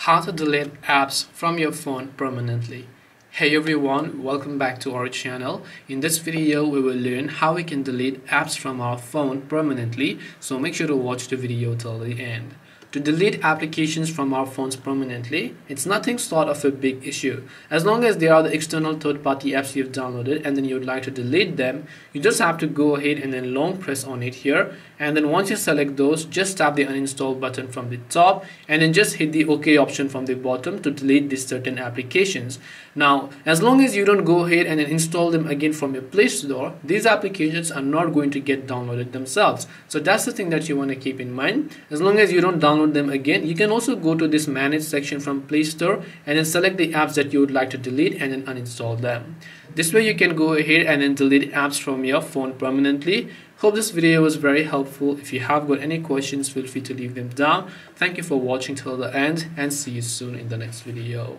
How to delete apps from your phone permanently. Hey everyone, welcome back to our channel. In this video we will learn how we can delete apps from our phone permanently, so make sure to watch the video till the end. To delete applications from our phones permanently, it's nothing sort of a big issue. As long as they are the external third-party apps you've downloaded and then you'd like to delete them, you just have to go ahead and then long press on it here, and then once you select those, just tap the uninstall button from the top and then just hit the OK option from the bottom to delete these certain applications. Now, as long as you don't go ahead and then install them again from your Play Store, these applications are not going to get downloaded themselves. So that's the thing that you want to keep in mind. As long as you don't download them again, you can also go to this manage section from Play Store and then select the apps that you would like to delete and then uninstall them. This way you can go ahead and then delete apps from your phone permanently. Hope this video was very helpful. If you have got any questions, feel free to leave them down. Thank you for watching till the end and see you soon in the next video.